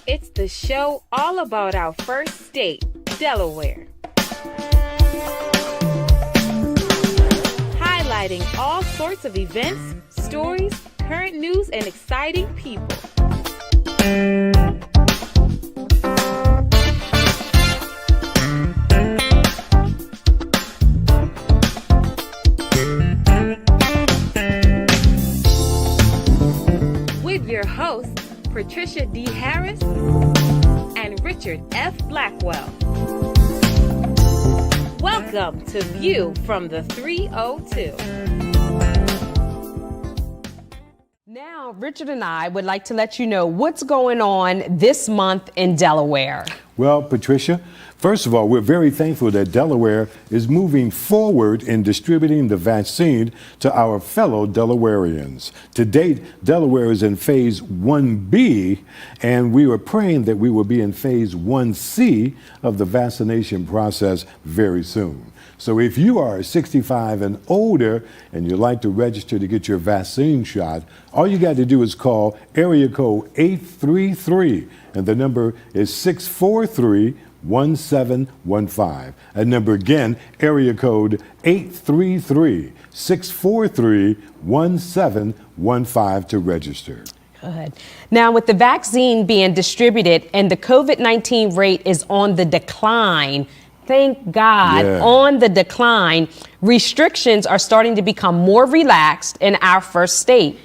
It's the show all about our first state, Delaware. Highlighting all sorts of events, stories, current news, and exciting people. With your hosts, Patricia D. Harris and Richard F. Blackwell. Welcome to View from the 302. Now, Richard and I would like to let you know what's going on this month in Delaware. Well, Patricia, first of all, we're very thankful that Delaware is moving forward in distributing the vaccine to our fellow Delawareans. To date, Delaware is in phase 1B, and we are praying that we will be in phase 1C of the vaccination process very soon. So if you are 65 and older and you'd like to register to get your vaccine shot, all you got to do is call area code 833, and the number is 643-1715. That number again, area code 833-643-1715 to register. Good. Now, with the vaccine being distributed and the COVID-19 rate is on the decline, thank God, on the decline, restrictions are starting to become more relaxed in our first state.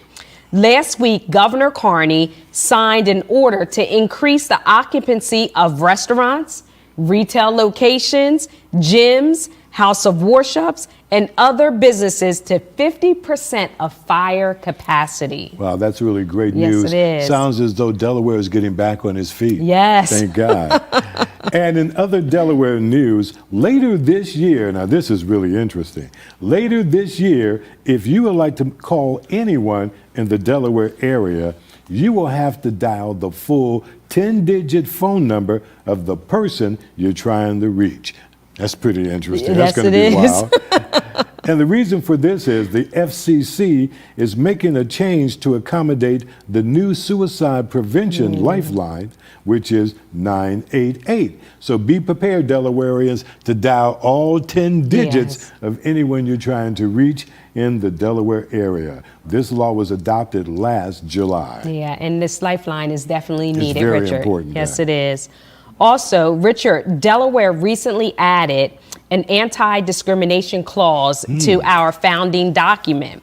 Last week, Governor Carney signed an order to increase the occupancy of restaurants, retail locations, gyms, house of worships, and other businesses to 50% of fire capacity. Wow, that's really great news. Yes, it is. Sounds as though Delaware is getting back on its feet. Yes. Thank God. And in other Delaware news, later this year, now this is really interesting, later this year, if you would like to call anyone in the Delaware area, you will have to dial the full 10-digit phone number of the person you're trying to reach. That's pretty interesting. Yes, That's going to be it is. wild. And the reason for this is the FCC is making a change to accommodate the new suicide prevention lifeline, which is 988. So be prepared, Delawareans, to dial all 10 digits of anyone you're trying to reach in the Delaware area. This law was adopted last July. Yeah, and this lifeline is definitely needed, it's very Richard. Important. Yes, it is. Also, Richard, Delaware recently added an anti-discrimination clause to our founding document.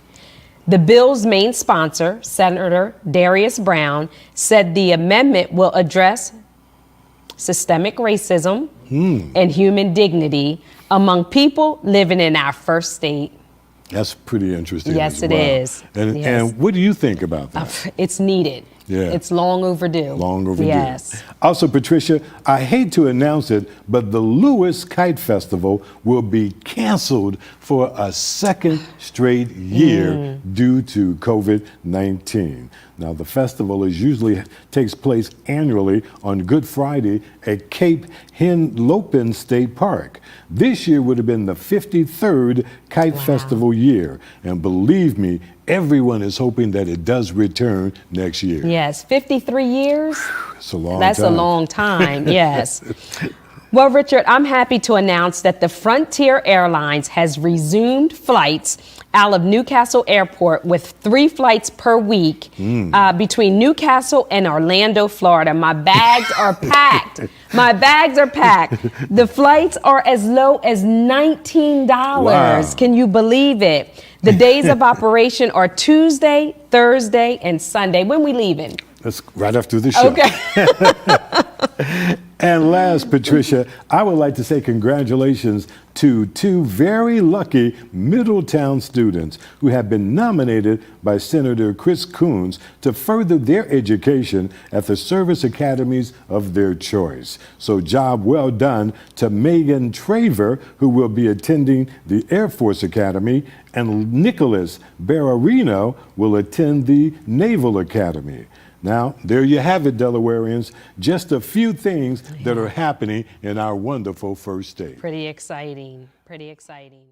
The bill's main sponsor, Senator Darius Brown, said the amendment will address systemic racism and human dignity among people living in our first state. That's pretty interesting. Yes, as it well. is. And, Yes. and what do you think about that? It's needed. Yeah. It's long overdue. Long overdue. Yes. Also, Patricia, I hate to announce it, but the Lewis Kite Festival will be canceled for a second straight year due to COVID-19. Now, the festival usually takes place annually on Good Friday at Cape Henlopen State Park. This year would have been the 53rd Kite Festival year. And believe me, everyone is hoping that it does return next year. Yes, 53 years. It's a long time. That's a long time, yes. Well, Richard, I'm happy to announce that the Frontier Airlines has resumed flights out of Newcastle Airport with 3 flights per week between Newcastle and Orlando, Florida. My bags are packed. My bags are packed. The flights are as low as $19. Wow. Can you believe it? The days of operation are Tuesday, Thursday, and Sunday. When we leaving? That's right after the show. Okay. And last, Patricia, I would like to say congratulations to 2 very lucky Middletown students who have been nominated by Senator Chris Coons to further their education at the service academies of their choice. So job well done to Megan Traver, who will be attending the Air Force Academy, and Nicholas Bararino will attend the Naval Academy. Now, there you have it, Delawareans. Just a few things that are happening in our wonderful first state. Pretty exciting. Pretty exciting.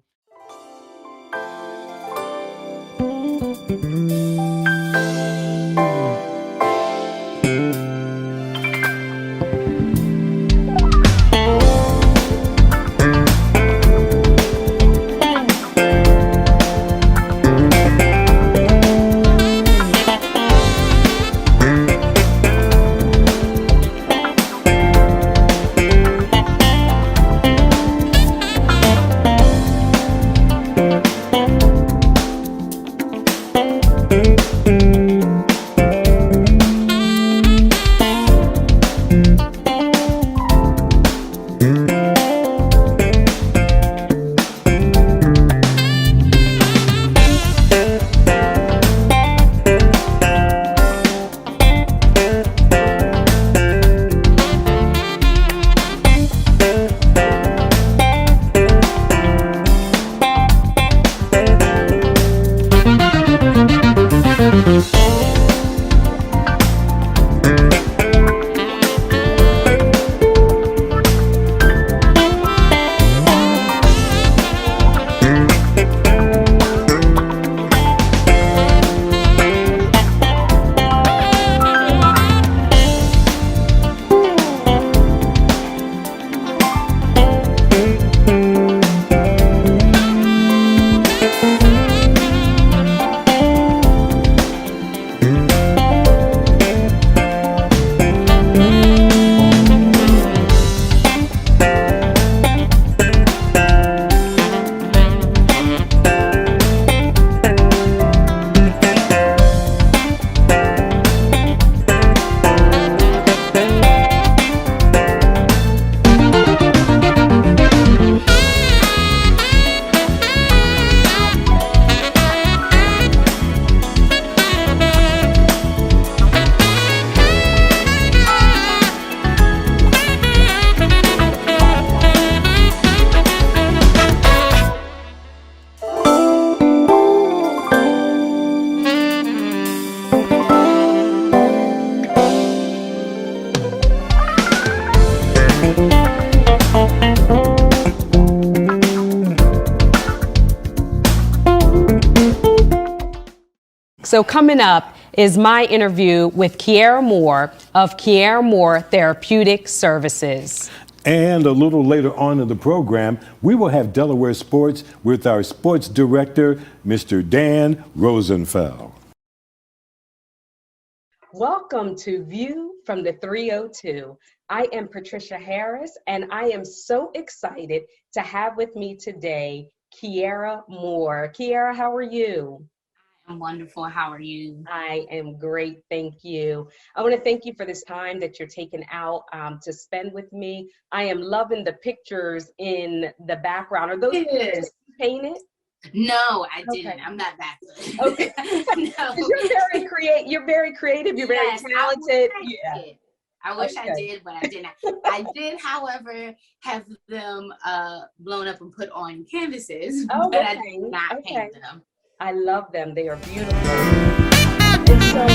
So coming up is my interview with Kiara Moore of Kiara Moore Therapeutic Services. And a little later on in the program, we will have Delaware sports with our sports director, Mr. Dan Rosenfield. Welcome to View from the 302. I am Patricia Harris, and I am so excited to have with me today Kiara Moore. Kiara, how are you? I'm wonderful. How are you? I am great, thank you. I want to thank you for this time that you're taking out to spend with me. I am loving the pictures in the background. Are those pictures painted? No, I didn't. Okay. I'm not that good. Okay. No. You're very creative. You're Yes, very talented. I wish I did, but I didn't. I did, however, have them blown up and put on canvases, but I did not paint them. I love them. They are beautiful. And so,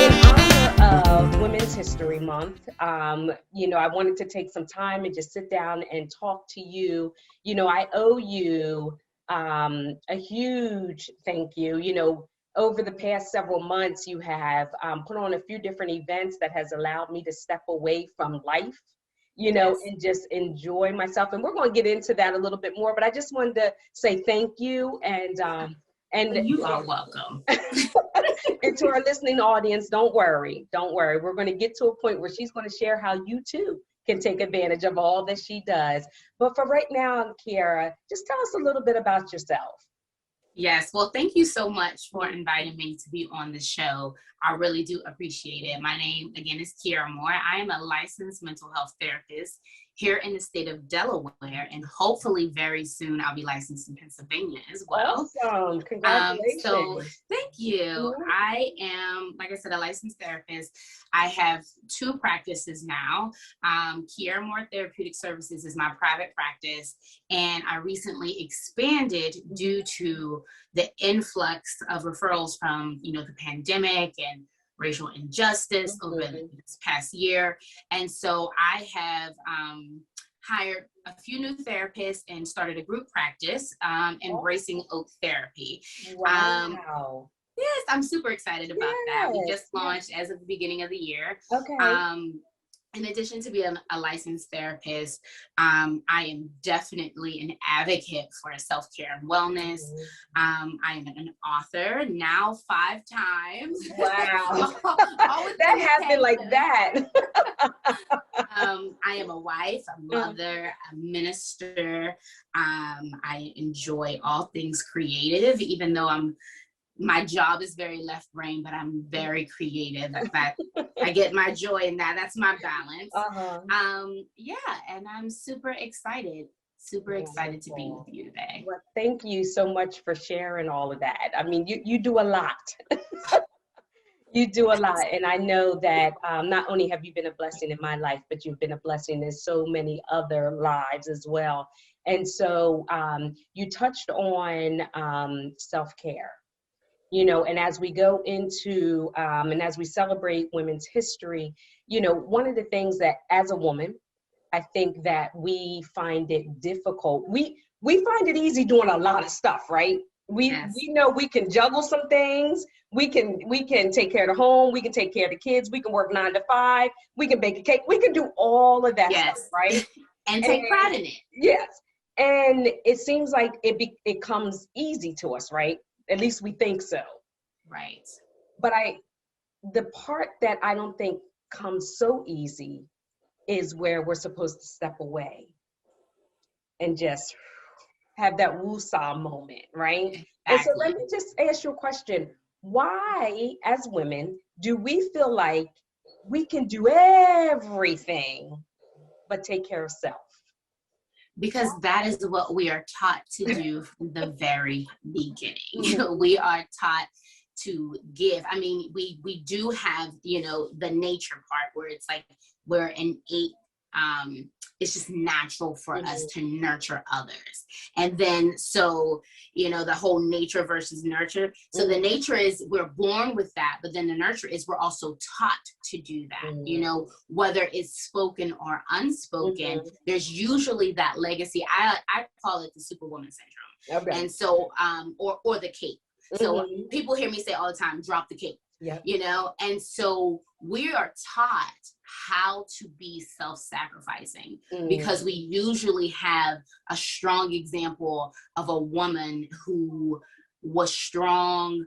in honor of Women's History Month, I wanted to take some time and just sit down and talk to you. I owe you a huge thank you. Over the past several months, you have put on a few different events that has allowed me to step away from life, and just enjoy myself. And we're going to get into that a little bit more, but I just wanted to say thank you. And you are welcome. And to our listening audience, don't worry. We're going to get to a point where she's going to share how you too can take advantage of all that she does. But for right now, Kiara, just tell us a little bit about yourself. Yes, well, thank you so much for inviting me to be on the show. I really do appreciate it. My name, again, is Kiara Moore. I am a licensed mental health therapist here in the state of Delaware, and hopefully very soon I'll be licensed in Pennsylvania as well. Awesome. Congratulations. So thank you. Mm-hmm. I am, like I said, a licensed therapist. I have two practices now. Kiara Moore Therapeutic Services is my private practice, and I recently expanded due to the influx of referrals from, the pandemic and racial injustice over this past year. And so I have hired a few new therapists and started a group practice, embracing oak therapy. Wow. Yes, I'm super excited about that. We just launched as of the beginning of the year. Okay. in addition to being a licensed therapist, I am definitely an advocate for self-care and wellness. I am an author now 5 times. Wow. That happened like that. I am a wife, a mother, a minister. I enjoy all things creative, even though my job is very left brain, but I'm very creative. I get my joy in that. That's my balance. Yeah, and I'm super excited to be with you today. Well, thank you so much for sharing all of that. I mean, you do a lot. You do a lot. And I know that not only have you been a blessing in my life, but you've been a blessing in so many other lives as well. And so you touched on self-care. You know, and as we go into, and as we celebrate Women's History, you know, one of the things that as a woman, I think that we find it difficult. We find it easy doing a lot of stuff, right? We know we can juggle some things. We can take care of the home. We can take care of the kids. We can work 9 to 5. We can bake a cake. We can do all of that stuff, right? and take pride in it. Yes. And it seems like it comes easy to us, right? At least we think so. Right. But the part that I don't think comes so easy is where we're supposed to step away and just have that woo-saw moment, right? Exactly. And so let me just ask you a question. Why, as women, do we feel like we can do everything but take care of self? Because that is what we are taught to do from the very beginning. We are taught to give. I mean, we do have, you know, the nature part where it's like we're innate. It's just natural for us to nurture others. And then, so, you know, the whole nature versus nurture. So the nature is we're born with that, but then the nurture is we're also taught to do that, you know, whether it's spoken or unspoken, there's usually that legacy. I call it the superwoman syndrome. Okay. And so, or the cape. So people hear me say all the time, drop the cape, you know? And so we are taught how to be self-sacrificing because we usually have a strong example of a woman who was strong,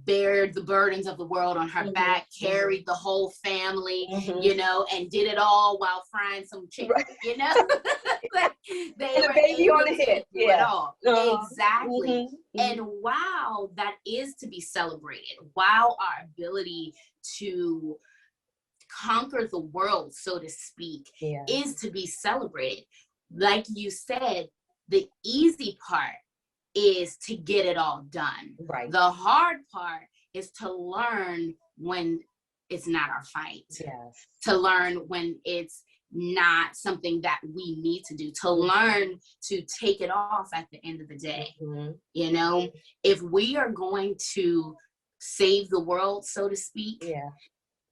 bared the burdens of the world on her back, carried the whole family, you know, and did it all while frying some chicken, you know? They were baby on the hip. It all. Exactly. And wow, that is to be celebrated. Wow, our ability to conquer the world, so to speak, is to be celebrated. Like you said, the easy part is to get it all done. Right. The hard part is to learn when it's not our fight. Yes. To learn when it's not something that we need to do. To learn to take it off at the end of the day. You know, if we are going to save the world, so to speak,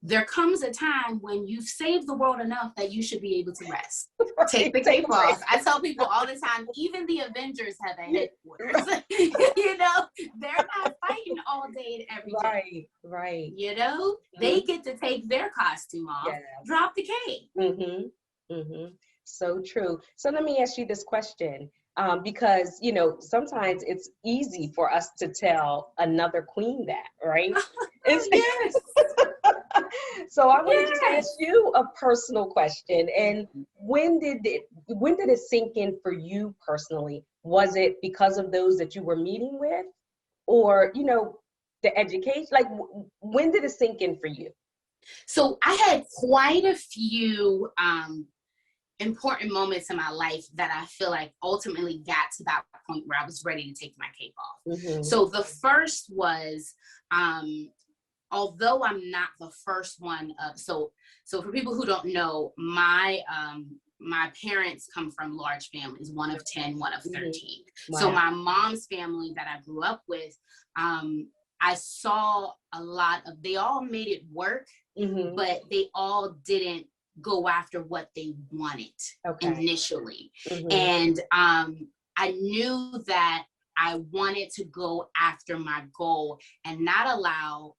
there comes a time when you've saved the world enough that you should be able to rest. Take the cape off. I tell people all the time, even the Avengers have a headquarters. You know, they're not fighting all day and every day. Right. You know, they get to take their costume off, drop the cape. So true. So let me ask you this question. Because, you know, sometimes it's easy for us to tell another queen that, right? Yes. So I want to just ask you a personal question. And when did it sink in for you personally? Was it because of those that you were meeting with, or, you know, the education? Like, when did it sink in for you? So I had quite a few important moments in my life that I feel like ultimately got to that point where I was ready to take my cape off. So the first was, although I'm not the first one, so for people who don't know, my parents come from large families, one of 10, one of 13. Wow. So my mom's family that I grew up with, I saw a lot of, they all made it work, but they all didn't go after what they wanted initially. And I knew that I wanted to go after my goal and not allow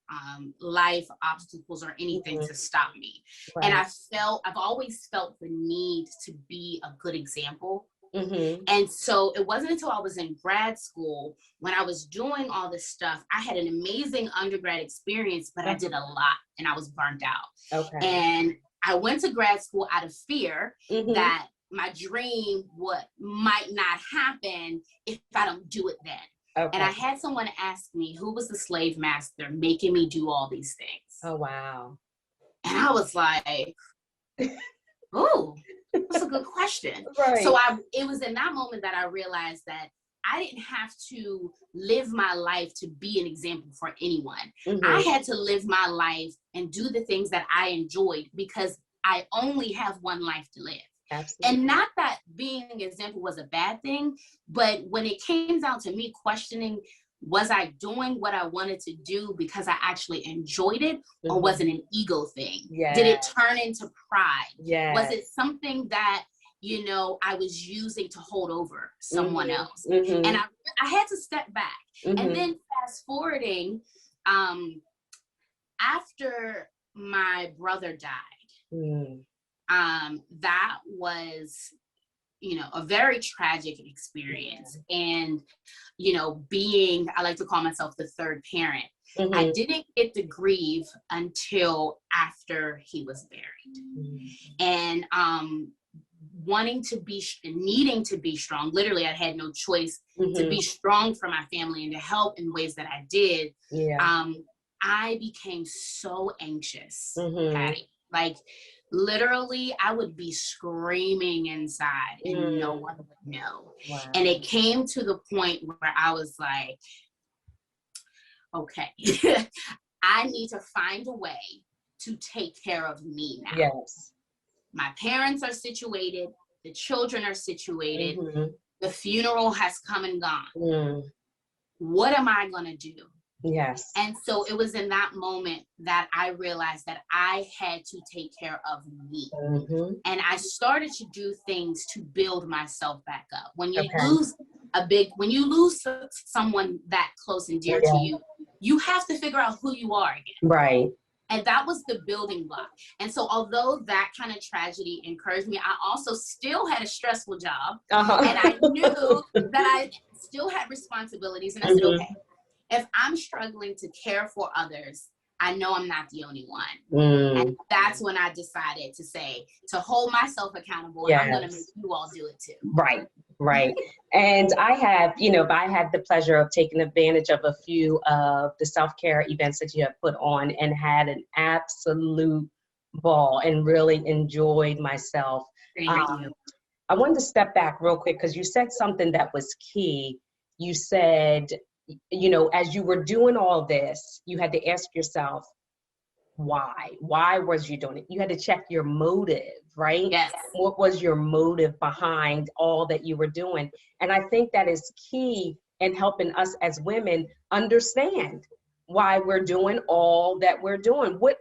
life obstacles or anything to stop me. Right. And I've always felt the need to be a good example. And so it wasn't until I was in grad school when I was doing all this stuff. I had an amazing undergrad experience, but I did a lot and I was burnt out. Okay. And I went to grad school out of fear that my dream might not happen if I don't do it then. Okay. And I had someone ask me, who was the slave master making me do all these things? Oh, wow. And I was like, oh, that's a good question. Right. So it was in that moment that I realized that I didn't have to live my life to be an example for anyone. I had to live my life and do the things that I enjoyed because I only have one life to live. Absolutely. And not that being an example was a bad thing, but when it came down to me questioning, was I doing what I wanted to do because I actually enjoyed it, or was it an ego thing? Yes. Did it turn into pride? Yes. Was it something that, I was using to hold over someone else? And I had to step back. And then fast forwarding, after my brother died, that was, a very tragic experience. And, I like to call myself the third parent. I didn't get to grieve until after he was buried. And needing to be strong. Literally, I had no choice to be strong for my family and to help in ways that I did. I became so anxious, Patty. Like, literally, I would be screaming inside and no one would know. Wow. And it came to the point where I was like, okay, I need to find a way to take care of me now. Yes. My parents are situated. The children are situated. The funeral has come and gone. What am I going to do? Yes. And so it was in that moment that I realized that I had to take care of me. And I started to do things to build myself back up. When you lose someone that close and dear to you, you have to figure out who you are again. Right. And that was the building block. And so although that kind of tragedy encouraged me, I also still had a stressful job. And I knew that I still had responsibilities. And I said, okay, if I'm struggling to care for others, I know I'm not the only one. And that's when I decided to hold myself accountable. And I'm going to make you all do it too. Right. Right. And I have the pleasure of taking advantage of a few of the self-care events that you have put on and had an absolute ball and really enjoyed myself. Thank you. I wanted to step back real quick because you said something that was key. You said, as you were doing all this, you had to ask yourself, why was you doing it? You had to check your motive, right? Yes. What was your motive behind all that you were doing? And I think that is key in helping us as women understand why we're doing all that we're doing. What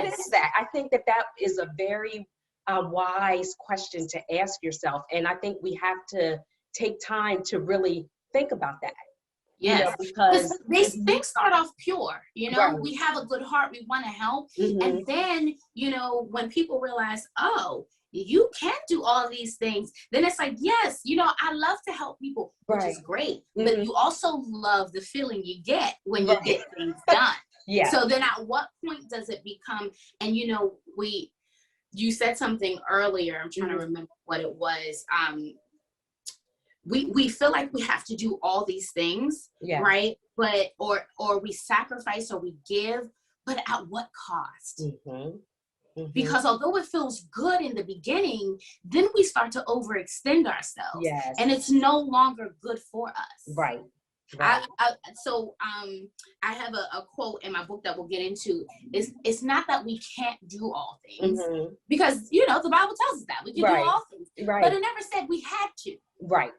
is that? I think that is a very wise question to ask yourself. And I think we have to take time to really think about that. Yes, because things start off pure, Right. We have a good heart, we want to help. And then, when people realize, oh, you can do all these things, then it's like, yes, I love to help people, which is great. But you also love the feeling you get when you get things done. Yeah. So then at what point does it become, and you said something earlier, I'm trying to remember what it was. We feel like we have to do all these things, right? But or we sacrifice or we give, but at what cost? Because although it feels good in the beginning, then we start to overextend ourselves. Yes. And it's no longer good for us. Right. I have a quote in my book that we'll get into. It's not that we can't do all things, because the Bible tells us that we can do all things, but it never said we had to. Right.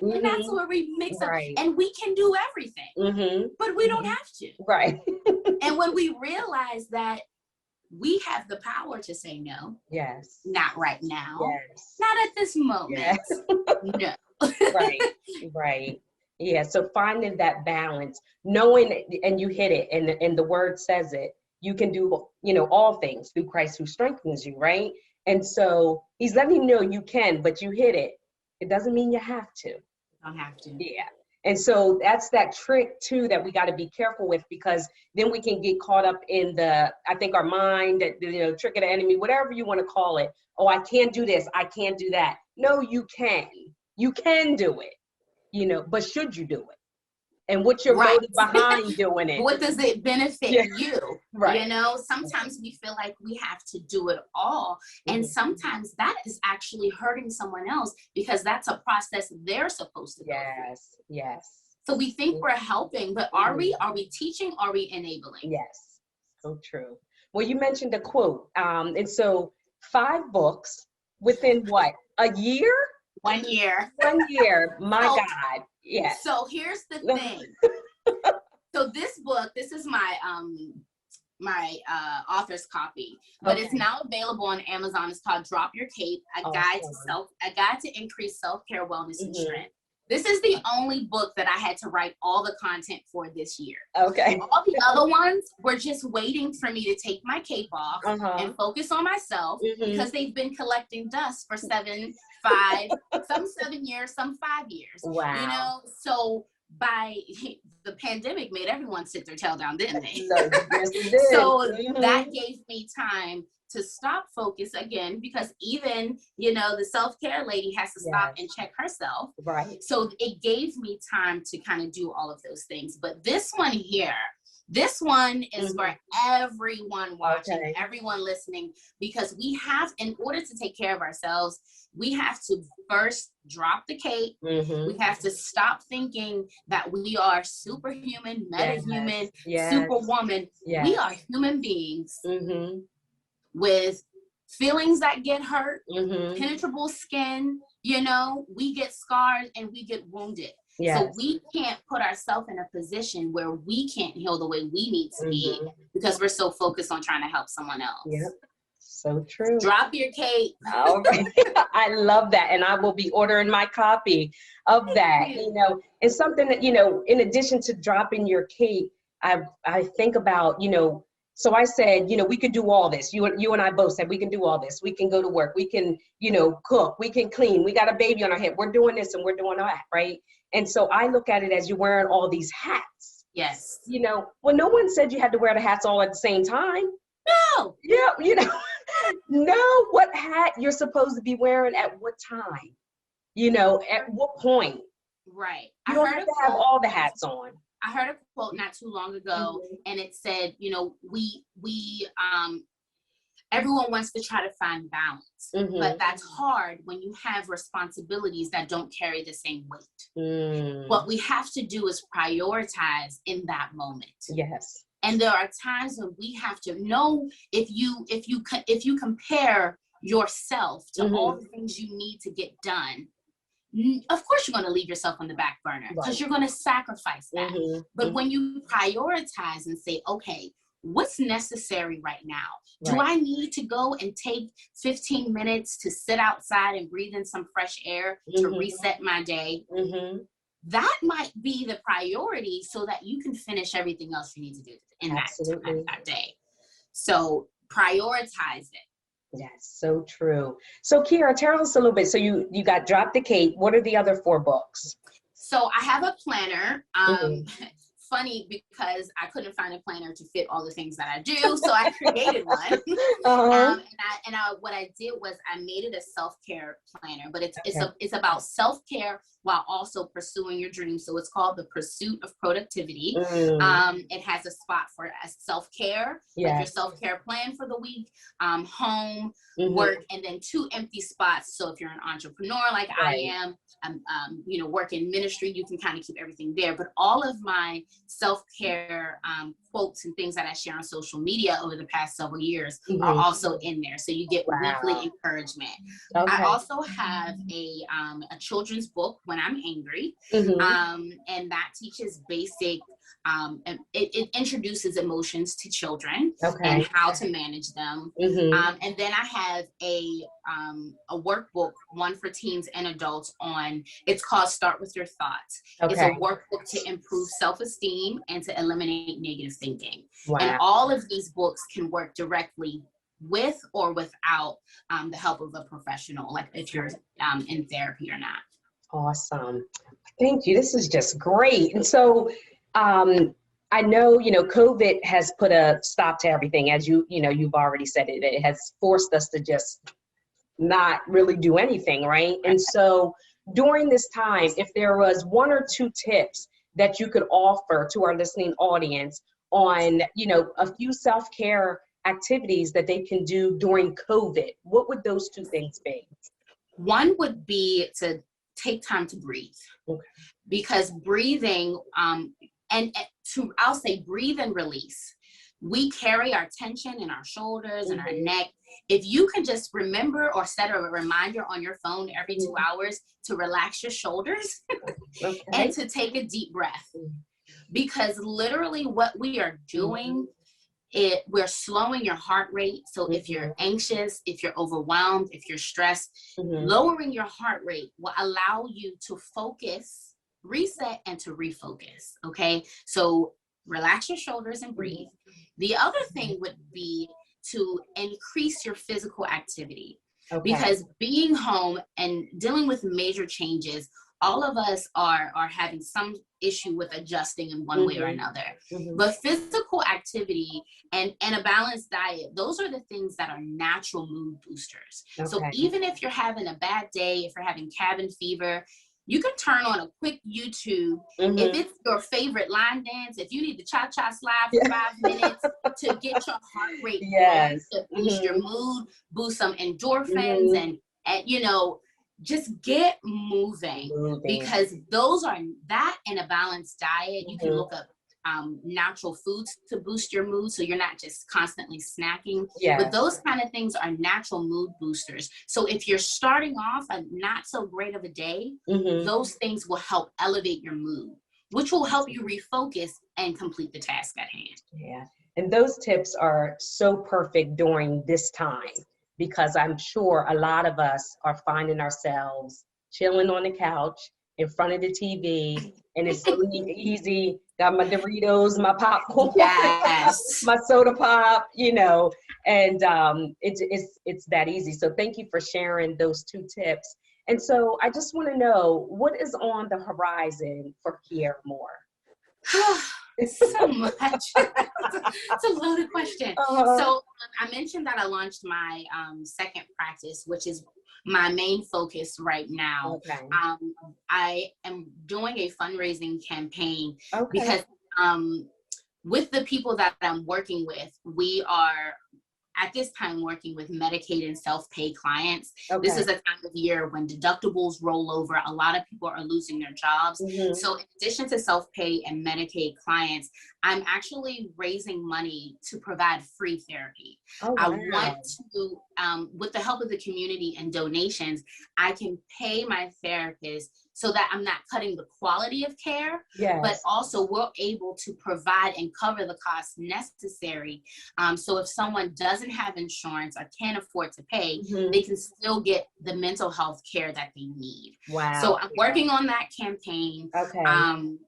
And that's where we mix up. And we can do everything, but we don't have to. Right. And when we realize that we have the power to say no. Yes. Not right now. Yes. Not at this moment. Yes. No. Right. Yeah, so finding that balance, knowing, and you hit it, and the word says it, you can do, all things through Christ who strengthens you, right? And so he's letting you know you can, but you hit it. It doesn't mean you have to. Don't have to. Yeah. And so that's that trick too that we got to be careful with, because then we can get caught up in I think our mind, that, trick of the enemy, whatever you want to call it. Oh, I can't do this. I can't do that. No, you can. You can do it, but should you do it? And what's your Right. motive behind doing it? What does it benefit you? Right. Sometimes we feel like we have to do it all. And sometimes that is actually hurting someone else, because that's a process they're supposed to go through. Yes. So we think we're helping, but are we teaching? Are we enabling? Yes. So true. Well, you mentioned a quote. And so 5 books within what? A year? 1 year. 1 year. My God. Yeah. So here's the thing. So this book, this is my author's copy, but it's now available on Amazon. It's called Drop Your Cape: A Guide to Increase Self-Care, Wellness, and Strength. This is the only book that I had to write all the content for this year. Okay. All the other ones were just waiting for me to take my cape off and focus on myself, because they've been collecting dust for 7 years, some 5 years. Wow. So by the pandemic made everyone sit their tail down, didn't they? So that gave me time to stop, focus again, because even, the self-care lady has to stop and check herself. Right. So it gave me time to kind of do all of those things. But this one here, this one is for everyone watching, everyone listening, because we have, in order to take care of ourselves, we have to first drop the cape. We have to stop thinking that we are superhuman, metahuman, superwoman. We are human beings with feelings that get hurt, penetrable skin, we get scarred and we get wounded. So we can't put ourselves in a position where we can't heal the way we need to be, because we're so focused on trying to help someone else. Yep. So true. Drop your cape. All right. I love that. And I will be ordering my copy of that. It's something that, in addition to dropping your cape, I think about, so I said, we could do all this. You and I both said we can do all this. We can go to work. We can, cook. We can clean. We got a baby on our head. We're doing this and we're doing that, right? And so I look at it as you're wearing all these hats. Yes. Well, no one said you had to wear the hats all at the same time. No. Yeah, know what hat you're supposed to be wearing at what time. At what point. Right. You don't have to have all the hats on. I heard a quote not too long ago, and it said, we everyone wants to try to find balance, but that's hard when you have responsibilities that don't carry the same weight. What we have to do is prioritize in that moment. Yes. And there are times when we have to know, if you compare yourself to all the things you need to get done, of course you're going to leave yourself on the back burner, because you're going to sacrifice that. But when you prioritize and say, okay, what's necessary right now? Do I need to go and take 15 minutes to sit outside and breathe in some fresh air to reset my day? That might be the priority, so that you can finish everything else you need to do in that day. So prioritize it. That's so true. So Kiara, tell us a little bit. So you got Drop the Cape. What are the other 4 books? So I have a planner. Funny, because I couldn't find a planner to fit all the things that I do, so I created one. What I did was I made it a self-care planner, but it's about self-care while also pursuing your dreams. So it's called The Pursuit of Productivity. It has a spot for self-care, like your self-care plan for the week, home, work, and then 2 empty spots. So if you're an entrepreneur like I am, work in ministry, you can kind of keep everything there. But all of my self-care quotes and things that I share on social media over the past several years are also in there. So you get weekly encouragement. I also have a children's book, When I'm Angry, and that teaches basic and it introduces emotions to children Okay. and how to manage them. And then I have a workbook, one for teens and adults it's called Start With Your Thoughts. Okay. It's a workbook to improve self-esteem and to eliminate negative thinking. Wow. And all of these books can work directly with or without the help of a professional, like if you're in therapy or not. Awesome. Thank you. This is just great. And so I know, COVID has put a stop to everything, as you've already said it. It has forced us to just not really do anything, right? And so during this time, if there was one or two tips that you could offer to our listening audience on, a few self-care activities that they can do during COVID, what would those two things be? One would be to take time to breathe. Okay. Because breathing, I'll say breathe and release. We carry our tension in our shoulders and our neck. If you can just remember or set a reminder on your phone every 2 hours to relax your shoulders and to take a deep breath. Because literally what we are doing, we're slowing your heart rate. So if you're anxious, if you're overwhelmed, if you're stressed, lowering your heart rate will allow you to focus, reset, and to refocus. Okay. So relax your shoulders and breathe. The other thing would be to increase your physical activity. Because being home and dealing with major changes, all of us are having some issue with adjusting in one way or another. But physical activity and a balanced diet, those are the things that are natural mood boosters. So even if you're having a bad day, if you're having cabin fever, you can turn on a quick YouTube. If it's your favorite line dance, if you need to cha-cha slide for 5 minutes to get your heart rate going, to boost your mood, boost some endorphins, and just get moving. Because those are that and a balanced diet. You can look up natural foods to boost your mood, so you're not just constantly snacking. But those kind of things are natural mood boosters. So if you're starting off a not so great of a day, those things will help elevate your mood, which will help you refocus and complete the task at hand. And those tips are so perfect during this time, because I'm sure a lot of us are finding ourselves chilling on the couch in front of the TV, and it's so easy. Got my Doritos, my popcorn, my soda pop, and it's that easy. So thank you for sharing those two tips. And so I just want to know, what is on the horizon for Kiara Moore? So much. It's a loaded question. So I mentioned that I launched my second practice, which is my main focus right now. I am doing a fundraising campaign because with the people that I'm working with, we are at this time working with Medicaid and self-pay clients. This is a time of year when deductibles roll over. A lot of people are losing their jobs. So in addition to self-pay and Medicaid clients, I'm actually raising money to provide free therapy. I want to, with the help of the community and donations, I can pay my therapist so that I'm not cutting the quality of care, but also we're able to provide and cover the costs necessary. So if someone doesn't have insurance or can't afford to pay, they can still get the mental health care that they need. So I'm working on that campaign. I'm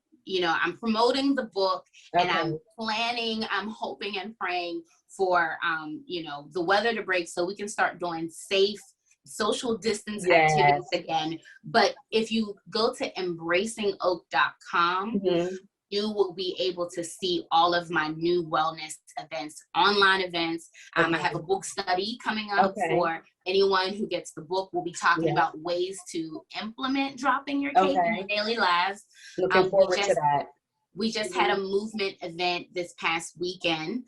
promoting the book, and I'm planning, I'm hoping and praying for, the weather to break so we can start doing safe social distance activities again. But if you go to embracingoak.com, you will be able to see all of my new wellness events, online events. I have a book study coming up for anyone who gets the book. We'll be talking about ways to implement dropping your cake in your daily lives. Looking forward to that. We just had a movement event this past weekend.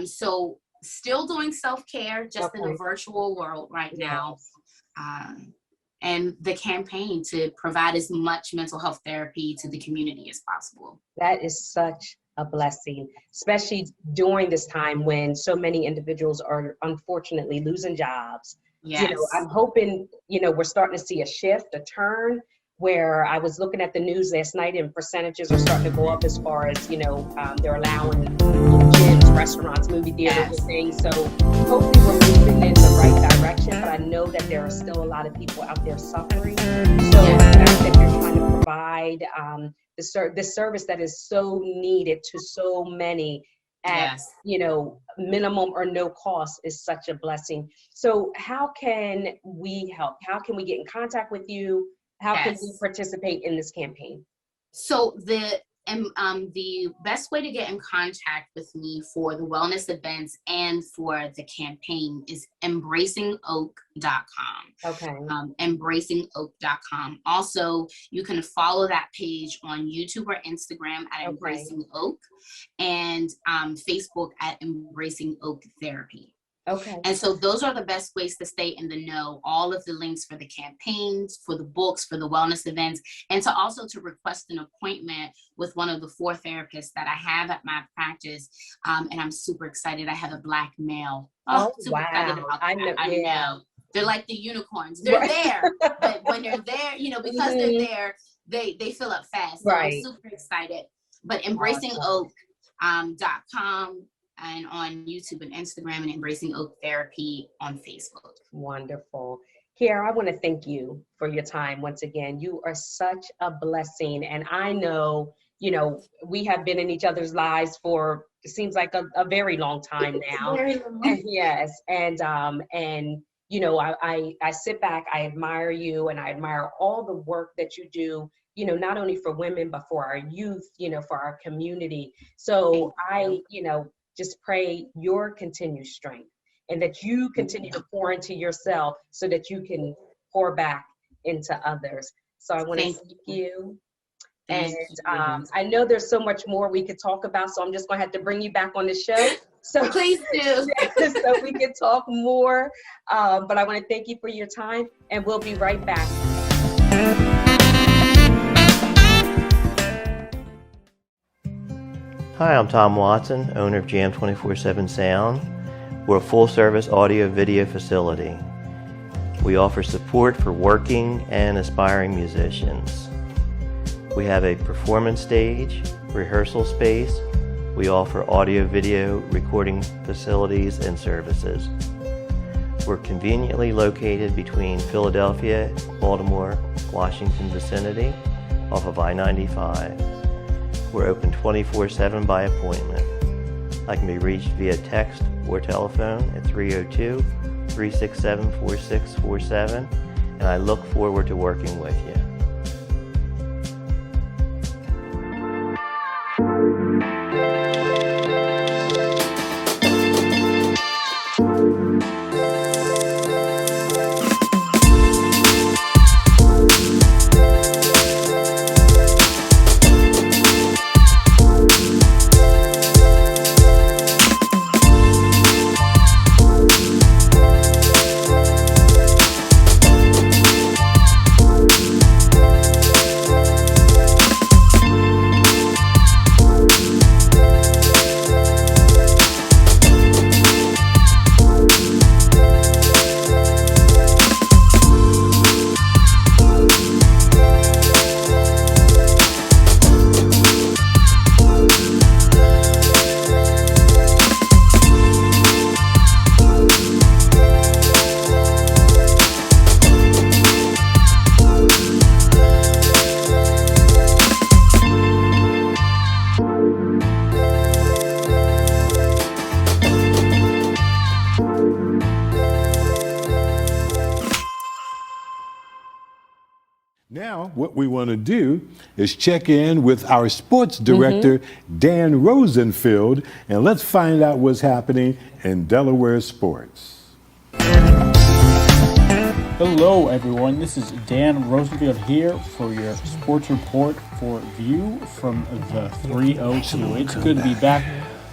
So still doing self-care, just in a virtual world right now. And the campaign to provide as much mental health therapy to the community as possible. That is such a blessing, especially during this time when so many individuals are unfortunately losing jobs. I'm hoping, we're starting to see a shift, a turn. where I was looking at the news last night and percentages are starting to go up as far as, they're allowing gyms, restaurants, movie theaters and things. So hopefully we're moving in the right direction, but I know that there are still a lot of people out there suffering. So the fact that you're trying to provide the service that is so needed to so many at minimum or no cost is such a blessing. So how can we help? How can we get in contact with you? How can we participate in this campaign? So the best way to get in contact with me for the wellness events and for the campaign is embracingoak.com. Okay. Embracingoak.com. Also, you can follow that page on YouTube or Instagram at Embracing Oak, and Facebook at Embracing Oak Therapy. Okay. And so those are the best ways to stay in the know. All of the links for the campaigns, for the books, for the wellness events, and to request an appointment with one of the 4 therapists that I have at my practice. And I'm super excited. I have a Black male. Super excited about that. I know. They're like the unicorns. They're there, but when they're there, because they're there, they fill up fast. So I'm super excited. But embracingoak.com. and on YouTube and Instagram, and Embracing Oak Therapy on Facebook. Wonderful. Kiara, I want to thank you for your time once again. You are such a blessing. And I know, we have been in each other's lives for, it seems like a very long time now. Very long. Yes. And I sit back, I admire you, and I admire all the work that you do, not only for women, but for our youth, for our community. So I just pray your continued strength and that you continue to pour into yourself so that you can pour back into others. So I want to thank you. And I know there's so much more we could talk about, so I'm just going to have to bring you back on the show. So please do. So we can talk more. But I want to thank you for your time, and we'll be right back. Hi, I'm Tom Watson, owner of Jam 24/7 Sound. We're a full-service audio-video facility. We offer support for working and aspiring musicians. We have a performance stage, rehearsal space. We offer audio-video recording facilities and services. We're conveniently located between Philadelphia, Baltimore, Washington vicinity, off of I-95. We're open 24/7 by appointment. I can be reached via text or telephone at 302-367-4647, and I look forward to working with you. Now, what we want to do is check in with our sports director, Dan Rosenfield, and let's find out what's happening in Delaware sports. Hello, everyone. This is Dan Rosenfield here for your sports report for View from the 302. It's good to be back.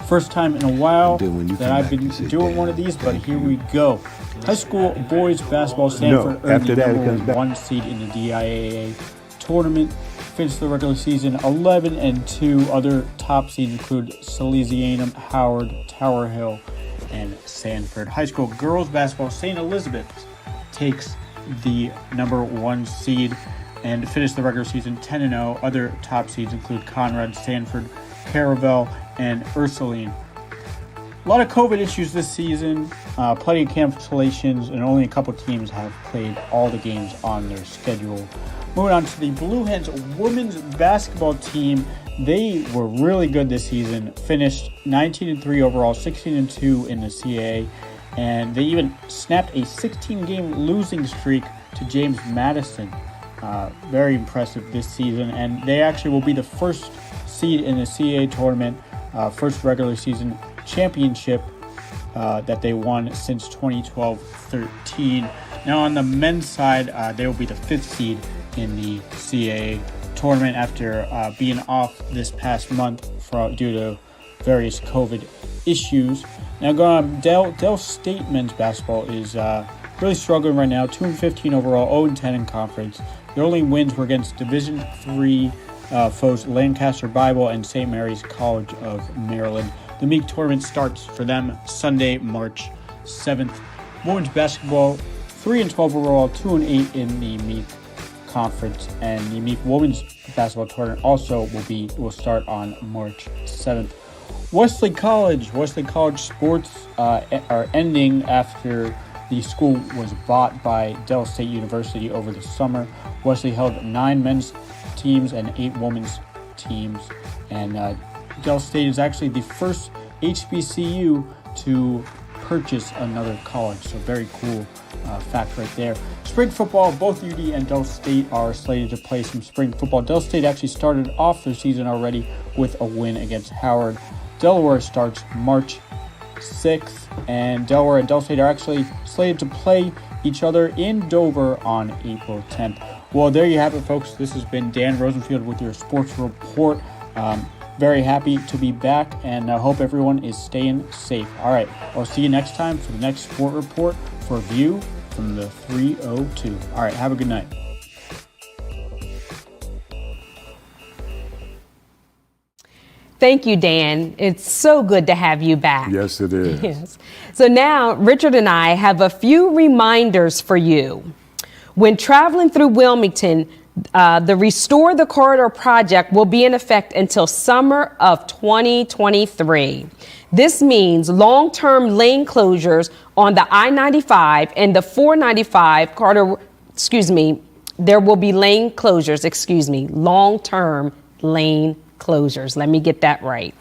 First time in a while that I've been doing one of these, but here we go. High school boys basketball, Stanford earned the number 1 seed in the DIAA tournament. Finished the regular season 11-2. Other top seeds include Salesianum, Howard, Tower Hill, and Sanford. High school girls basketball, St. Elizabeth takes the number 1 seed. and finished the regular season 10-0. Other top seeds include Conrad, Stanford, Caravel, and Ursuline. A lot of COVID issues this season, plenty of cancellations, and only a couple teams have played all the games on their schedule. Moving on to the Blue Hens women's basketball team. They were really good this season, finished 19-3 overall, 16-2 in the CAA, and they even snapped a 16-game losing streak to James Madison. Very impressive this season, and they actually will be the first seed in the CAA tournament, first regular season championship that they won since 2012-13. Now on the men's side, they will be the 5th seed in the CAA tournament after being off this past month due to various COVID issues. Now going on, Del State men's basketball is really struggling right now. 2-15 overall, 0-10 in conference. Their only wins were against Division III foes Lancaster Bible and St. Mary's College of Maryland. The Meek tournament starts for them Sunday, March 7th. Women's basketball, 3-12 overall, 2-8 in the Meek conference, and the Meek women's basketball tournament also will start on March 7th. Wesley College sports are ending after the school was bought by Del State University over the summer. Wesley held 9 men's teams and 8 women's teams, and Del State is actually the first HBCU to purchase another college, so very cool fact right there. Spring football, both UD and Del State are slated to play some spring football. Del State actually started off their season already with a win against Howard. Delaware starts March 6th, and Delaware and Del State are actually slated to play each other in Dover on April 10th. Well, there you have it, folks. This has been Dan Rosenfield with your sports report. Very happy to be back, and I hope everyone is staying safe. All right, I'll see you next time for the next sport report for View from the 302. All right, have a good night. Thank you, Dan. It's so good to have you back. Yes, it is. Yes. So now, Richard and I have a few reminders for you. When traveling through Wilmington, the Restore the Corridor project will be in effect until summer of 2023. This means long-term lane closures on the I-95 and the 495 corridor, there will be lane closures, long-term lane closures. Let me get that right.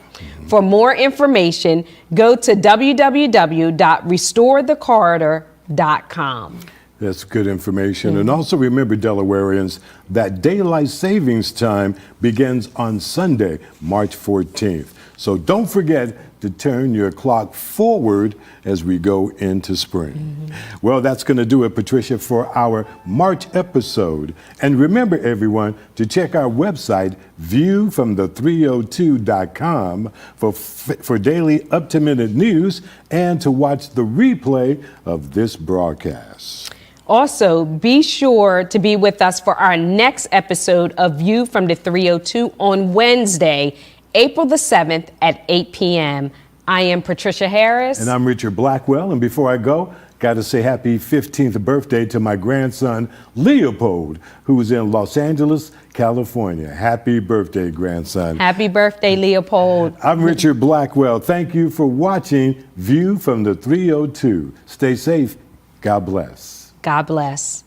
For more information, go to www.restorethecorridor.com. That's good information. And also remember, Delawareans, that daylight savings time begins on Sunday, March 14th. So don't forget to turn your clock forward as we go into spring. Well, that's going to do it, Patricia, for our March episode. And remember, everyone, to check our website, viewfromthe302.com, for daily up-to-minute news and to watch the replay of this broadcast. Also, be sure to be with us for our next episode of View from the 302 on Wednesday, April the 7th at 8 p.m. I am Patricia Harris. And I'm Richard Blackwell. And before I go, got to say happy 15th birthday to my grandson, Leopold, who is in Los Angeles, California. Happy birthday, grandson. Happy birthday, Leopold. I'm Richard Blackwell. Thank you for watching View from the 302. Stay safe. God bless. God bless.